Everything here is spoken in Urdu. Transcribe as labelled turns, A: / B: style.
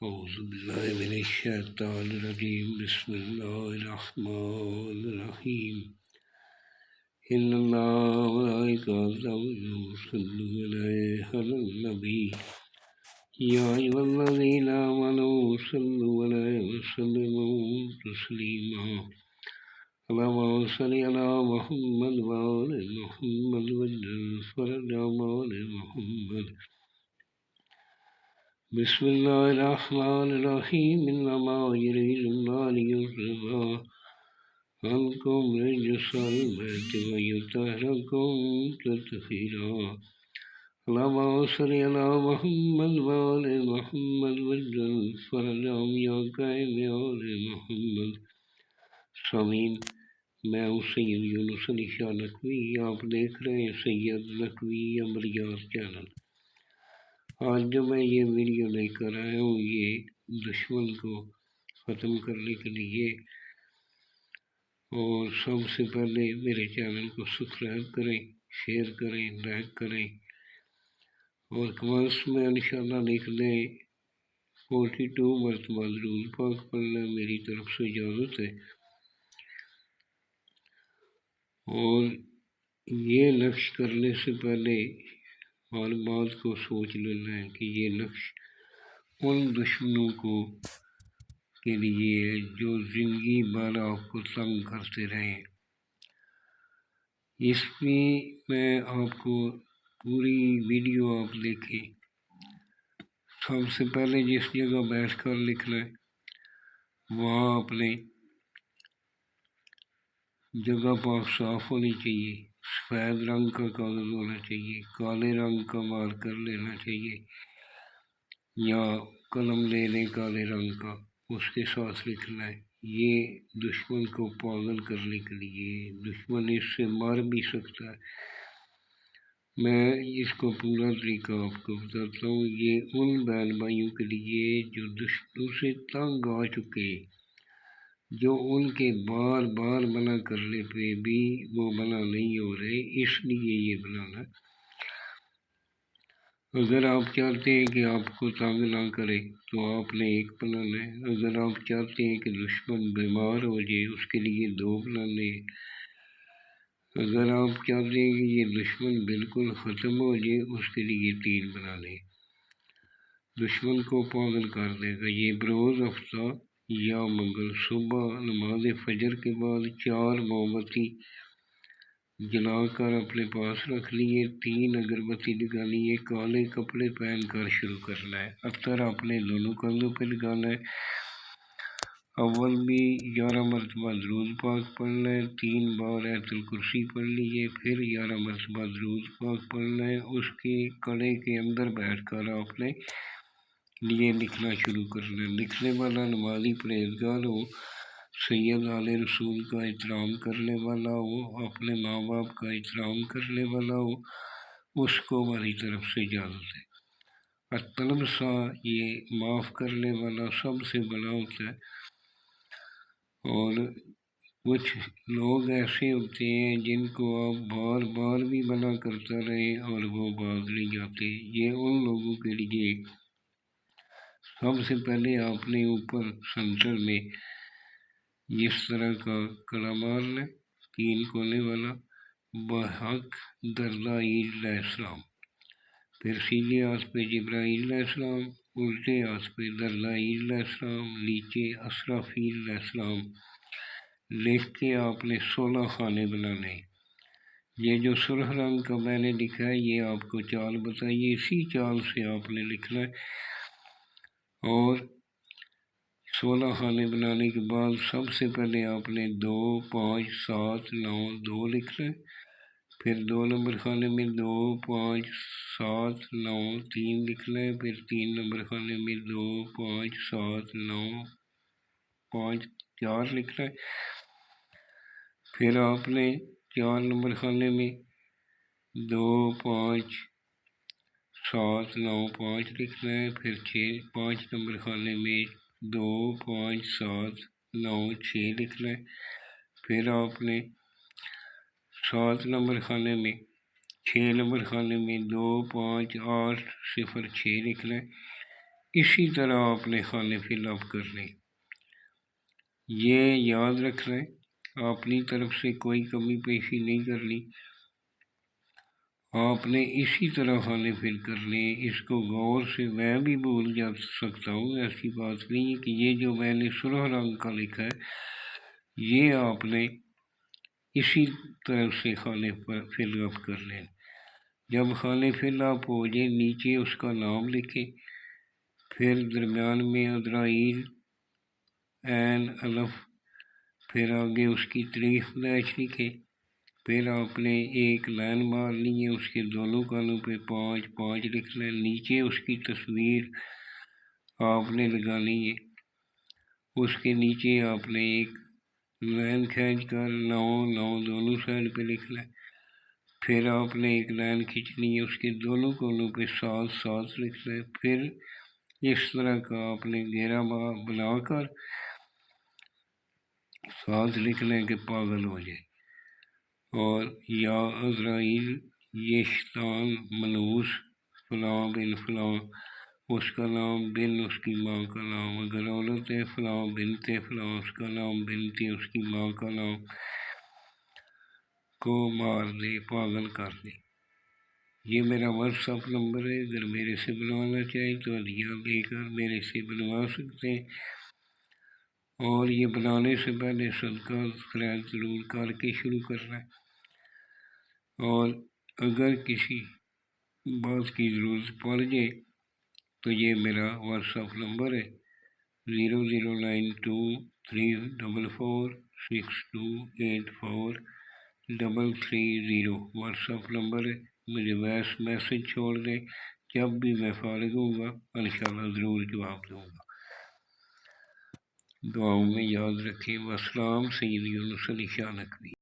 A: أعوذ بالله من الشيطان الرجيم بسم الله الرحمن الرحيم إن الله وملائكته يصلون على النبي يا أيها الذين آمنوا صلوا عليه وسلموا تسليما اللهم صل على محمد وآل محمد وعلى آل محمد بسم الله الرحمن الرحيم إنما يريد الله ليذهب عنكم رجس البيت ويطهركم تطهيرا اللهم صل على محمد وآل محمد وعجل فرجهم يا قائم آل محمد سامعین، میں ہوں سید یونس علی شاہ نقوی. آپ دیکھ رہے ہیں سید نقوی عملیات چینل. آج جو میں یہ ویڈیو لے کر آیا ہوں یہ دشمن کو ختم کرنے کے لیے. اور سب سے پہلے میرے چینل کو سبسکرائب کریں، شیئر کریں، لائک کریں اور کمنٹس میں انشاءاللہ لکھ دیں 42 مرتبہ درود پاک پڑھنا. میری طرف سے اجازت ہے. اور یہ نقش کرنے سے پہلے ہر بات کو سوچ لینا ہے کہ یہ نقش ان دشمنوں کے لیے جو زندگی بھر آپ کو تنگ کرتے رہے. اس میں آپ کو پوری ویڈیو آپ دیکھیں. سب سے پہلے جس جگہ بیٹھ کر لکھنا ہے وہاں اپنے جگہ پاک صاف ہونی چاہیے. سفید رنگ کا کاغذ ہونا چاہیے. کالے رنگ کا مارکر لینا چاہیے یا قلم لے لیں کالے رنگ کا، اس کے ساتھ لکھنا ہے. یہ دشمن کو پاگل کرنے کے لیے. دشمن اس سے مار بھی سکتا ہے. میں اس کو پورا طریقہ آپ کو بتاتا ہوں. یہ ان بہن بھائیوں کے لیے جو دشمنوں سے تنگ آ چکے، جو ان کے بار بار منع کرنے پہ بھی وہ منع نہیں ہو رہے، اس لیے یہ بنانا. اگر آپ چاہتے ہیں کہ آپ کو تنگ نہ کرے تو آپ نے ایک بنانا ہے. اگر آپ چاہتے ہیں کہ دشمن بیمار ہو جائے اس کے لیے 2 بنانے ہیں. اگر آپ چاہتے ہیں کہ یہ دشمن بالکل ختم ہو جائے اس کے لیے 3 بنانے. دشمن کو پاگل کر دے گا. یہ بروز ہفتہ یا منگل صبح نماز فجر کے بعد 4 موم بتی جلا کر اپنے پاس رکھ لیے. 3 اگربتی لگانی ہے. کالے کپڑے پہن کر شروع کرنا ہے. عطر اپنے دونوں کندھوں پہ لگانا ہے. اول بھی 11 مرتبہ درود پاک پڑھنا ہے. 3 بار آیت الکرسی پڑھ لیجیے. پھر 11 مرتبہ درود پاک پڑھنا ہے. اس کے کڑے کے اندر بیٹھ کر آپ نے لیے لکھنا شروع کرنا ہے. لکھنے والا نمازی پرہیزگار ہو، سید آل رسول کا احترام کرنے والا ہو، اپنے ماں باپ کا احترام کرنے والا ہو، اس کو ہماری طرف سے اجازت ہے. الطلب سا یہ معاف کرنے والا سب سے بڑا ہوتا ہے. اور کچھ لوگ ایسے ہوتے ہیں جن کو آپ بار بار بھی منع کرتا رہے اور وہ باز نہیں جاتے. یہ ان لوگوں کے لیے سب سے پہلے آپ نے اوپر سینٹر میں اس طرح کا کڑا مارنا ہے، 3 کونے والا، بحق دردائیل علیہ السلام. پھر سیدھے ہاتھ پہ جبرائیل علیہ السلام، الٹے ہاتھ پہ دردائیل علیہ السلام، نیچے اسرافیل علیہ السلام لکھ کے آپ نے 16 خانے بنانے. یہ جو سرخ رنگ کا میں نے لکھا ہے یہ آپ کو چال بتائیے، اسی چال سے آپ نے لکھنا ہے. اور 16 خانے بنانے کے بعد سب سے پہلے آپ نے 2 5 7 9 2 لکھنا ہے. پھر 2 نمبر خانے میں 2 5 7 9 3 لکھنا ہے. پھر 3 نمبر خانے میں 2 5 7 9 5 4 لکھنا ہے. پھر آپ نے 4 نمبر خانے میں 2 5 7 9 5 لکھنا ہے. پھر 5 نمبر خانے میں 2 5 7 9 6 لکھنا ہے. پھر آپ نے 7 نمبر خانے میں 6 نمبر خانے میں 2 5 8 0 6 لکھنا ہے. اسی طرح آپ نے خانے فل اپ کرنے، یہ یاد رکھنا ہے، اپنی طرف سے کوئی کمی پیشی نہیں کرنی، آپ نے اسی طرح خانے فل کرنے۔ اس کو غور سے میں بھی بھول جا سکتا ہوں، ایسی بات نہیں ہے کہ یہ جو میں نے سرخ رنگ کا لکھا ہے یہ آپ نے اسی طرح سے خانے فل اپ کرنے۔ جب خانے فل اپ ہو جائے نیچے اس کا نام لکھیں، پھر درمیان میں عزرائیل عین الف، پھر آگے اس کی تاریخ / لکھیں، پھر آپ نے ایک لائن مارنی ہے، اس کے دونوں کانوں پہ 5 5 لکھنا ہے، نیچے اس کی تصویر آپ نے لگانی ہے، اس کے نیچے آپ نے ایک لائن کھینچ کر 9 9 دونوں سائڈ پہ لکھنا ہے، پھر آپ نے ایک لائن کھینچنی ہے، اس کے دونوں کونوں پہ 7 7 لکھنا ہے، پھر اس طرح کا آپ نے گھیرا بنا کر 7 لکھنا ہے کہ پاگل ہو جائے، اور یا عزرائیل یہ شیطان ملعوس فلاں بن فلاں، اس کا نام بن اس کی ماں کا نام، اگر عورت ہے فلاں بنت فلاں، اس کا نام بنت اس کی ماں کا نام، کو مار دے، پاگل کر دے۔ یہ میرا واٹس ایپ نمبر ہے، اگر میرے سے بنوانا چاہیں تو ہدیہ لے کر میرے سے بنوا سکتے ہیں، اور یہ بنانے سے پہلے صدقہ خیرات ضرور کر کے شروع کرنا ہے، اور اگر کسی بات کی ضرورت پڑ جائے تو یہ میرا واٹس ایپ نمبر ہے 009234628433 واٹس ایپ نمبر ہے، مجھے وائس میسج چھوڑ دیں، جب بھی میں فارغ ہوں گا انشاءاللہ ضرور جواب دوں گا۔ دعاؤں میں یاد رکھیں۔ والسلام، سید یونس علی شاہ نقوی۔